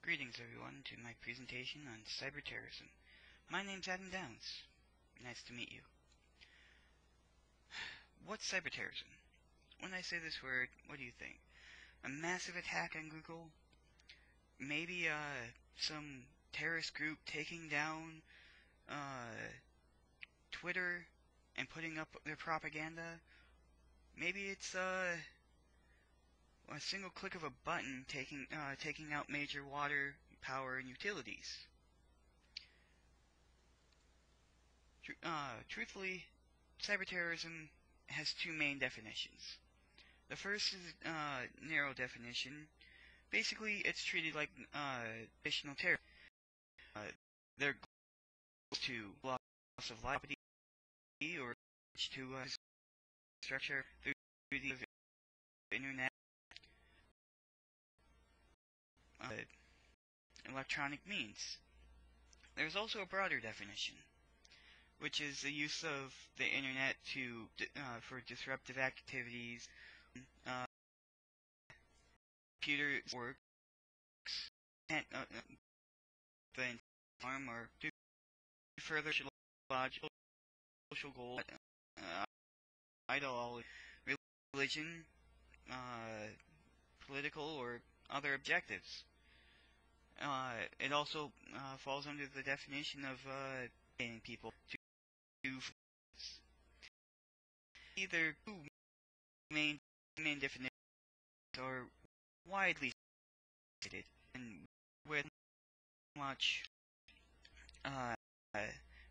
Greetings everyone to my presentation on cyberterrorism. My name's Adam Downs. Nice to meet you. What's cyberterrorism? When I say this word, what do you think? A massive attack on Google? Maybe some terrorist group taking down Twitter and putting up their propaganda? Maybe it's a single click of a button taking out major water, power, and utilities. Truthfully, cyberterrorism has two main definitions. The first is narrow definition. Basically, it's treated like traditional terrorism. Their goal is to loss of life or to structure through the internet, electronic means. There's also a broader definition, which is the use of the internet for disruptive activities. Computer works can't the harm or do further logical social goals, ideology, religion, political or other objectives. It also falls under the definition of getting people to do either two main definitions are widely stated, and with much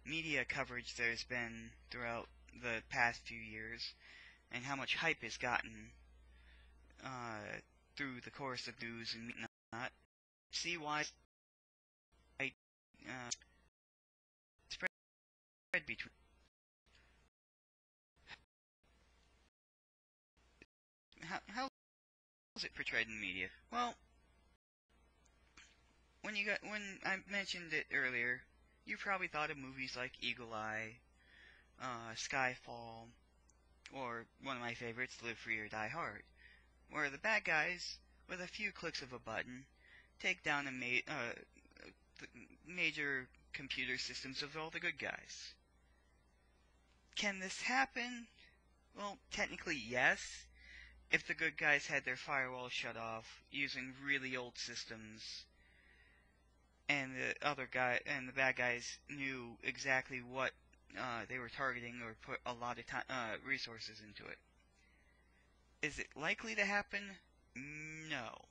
media coverage there's been throughout the past few years, and how much hype is gotten through the course of news and whatnot, see why spread between. How is it portrayed in the media? Well, when I mentioned it earlier, you probably thought of movies like Eagle Eye, Skyfall, or one of my favorites, Live Free or Die Hard, where the bad guys, with a few clicks of a button, take down the major computer systems of all the good guys. Can this happen? Well, technically yes, if the good guys had their firewall shut off using really old systems, and the bad guys knew exactly what they were targeting or put a lot of resources into it. Is it likely to happen? No.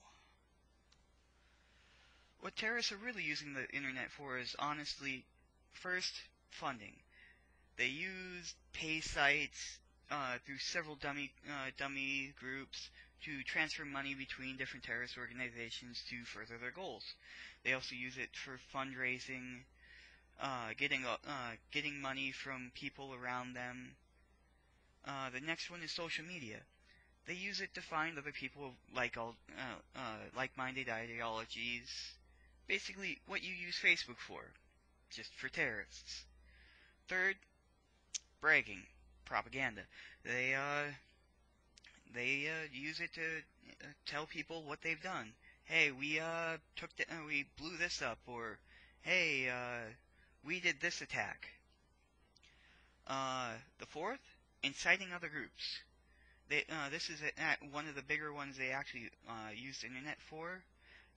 What terrorists are really using the internet for is, honestly, first, funding. They use pay sites through several dummy groups to transfer money between different terrorist organizations to further their goals. They also use it for fundraising, getting money from people around them. The next one is social media. They use it to find other people like-minded ideologies. Basically, what you use Facebook for, just for terrorists. Third, bragging, propaganda. They use it to tell people what they've done. Hey, we blew this up, or hey, we did this attack. The fourth, inciting other groups. This is one of the bigger ones they actually use the internet for.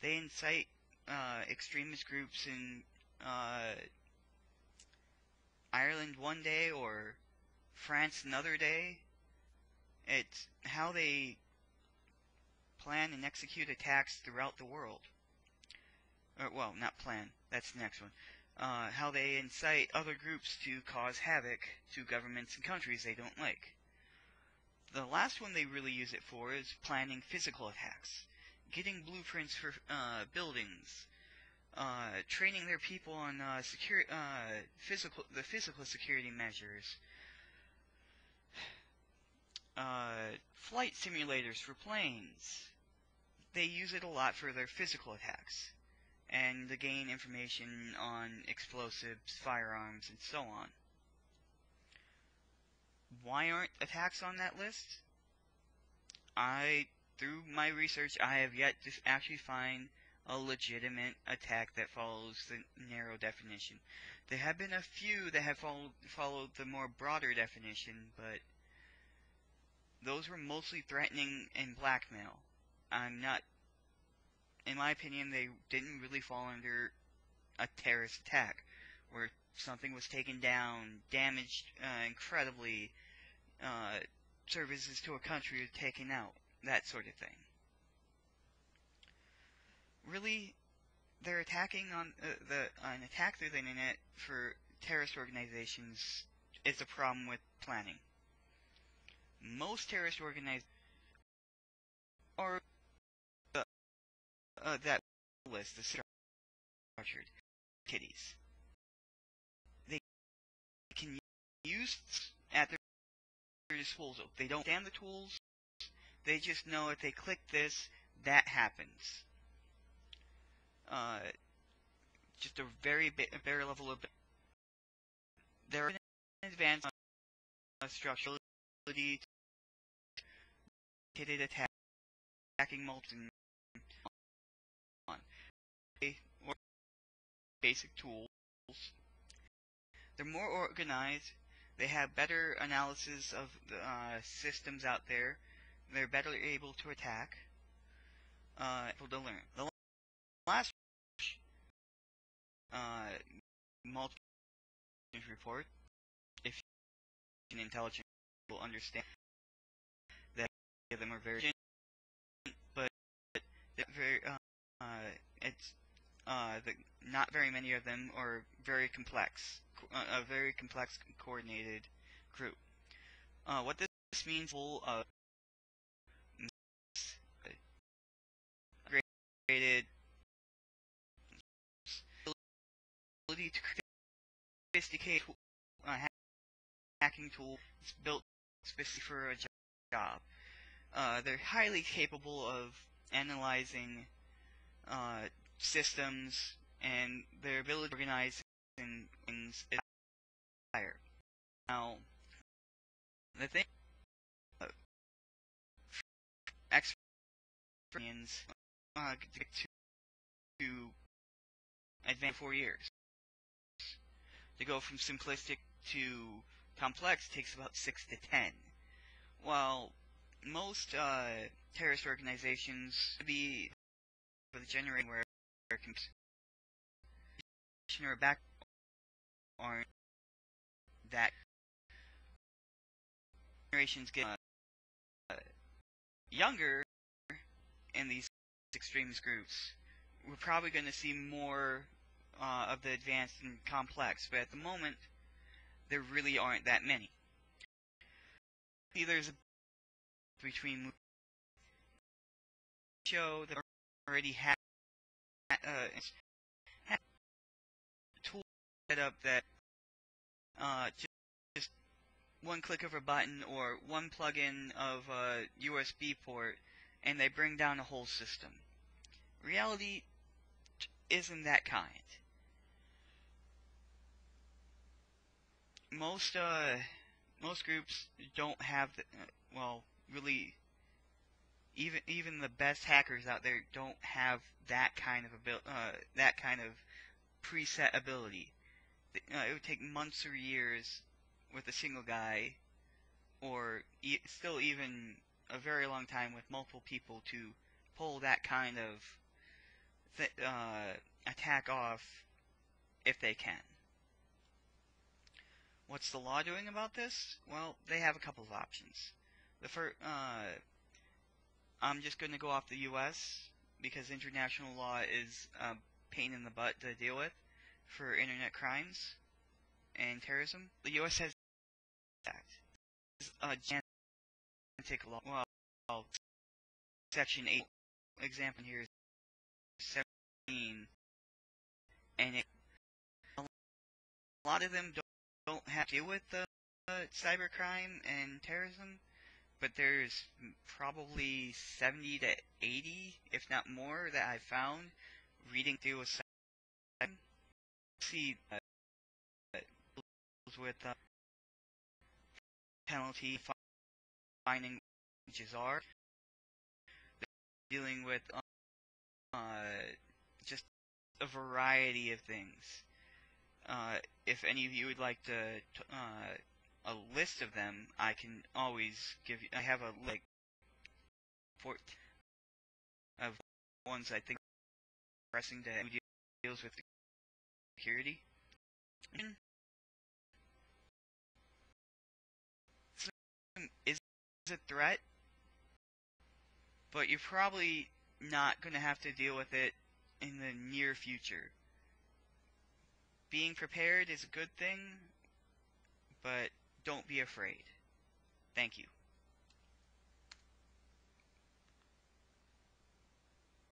They incite extremist groups in Ireland one day or France another day. It's how they plan and execute attacks throughout the world. Well, not plan, that's the next one. How they incite other groups to cause havoc to governments and countries they don't like. The last one they really use it for is planning physical attacks, getting blueprints for buildings, training their people on the physical security measures, flight simulators for planes. They use it a lot for their physical attacks, and to gain information on explosives, firearms, and so on. Why aren't attacks on that list? Through my research, I have yet to actually find a legitimate attack that follows the narrow definition. There have been a few that have followed the more broader definition, but those were mostly threatening and blackmail. I'm not, in my opinion, they didn't really fall under a terrorist attack, where something was taken down, damaged incredibly, services to a country were taken out, that sort of thing. Really, they're attacking on an attack through the internet for terrorist organizations is a problem with planning. Most terrorist organizations are that list, the structured kitties. They can use at their disposal. They don't understand the tools. They just know if they click this, that happens. Just a very bare level of. There are advanced structural ability to kitted attacking multiple or basic tools. They're more organized. They have better analysis of the systems out there. They're better able to attack. Able to learn. The last multiple report, if an intelligent will understand that them are very, but very it's not very many of them are very complex, a very complex coordinated group. What this means full of graded ability to sophisticate hacking tool is built specifically for a job. They're highly capable of analyzing systems, and their ability to organize things is higher. Now, the thing, experts to advance 4 years. To go from simplistic to complex takes about 6 to 10. While most terrorist organizations be for the generation where or back aren't that generations get younger in these extremist groups, we're probably going to see more of the advanced and complex, but at the moment there really aren't that many. See, there's a between show that already have tool set up that just one click of a button or one plug-in of a USB port, and they bring down a whole system. Reality isn't that kind. Most groups don't have the, well, really, even the best hackers out there don't have that kind of preset ability. It would take months or years with a single guy, or still even a very long time with multiple people to pull that kind of attack off if they can. What's the law doing about this? Well, they have a couple of options. The first, I'm just going to go off the U.S. because international law is a pain in the butt to deal with for internet crimes and terrorism. The U.S. has that. It's a gigantic law. Well, Section 8 example here is 17, and a lot of them don't have to deal with the cybercrime and terrorism, but there's probably 70 to 80, if not more, that I've found reading through a site. See with penalty finding which is dealing with a variety of things. If any of you would like a list of them, I can always give you. I have a for of ones I think pressing that deals with security. Is a threat, but you're probably not going to have to deal with it in the near future. Being prepared is a good thing, but don't be afraid. Thank you.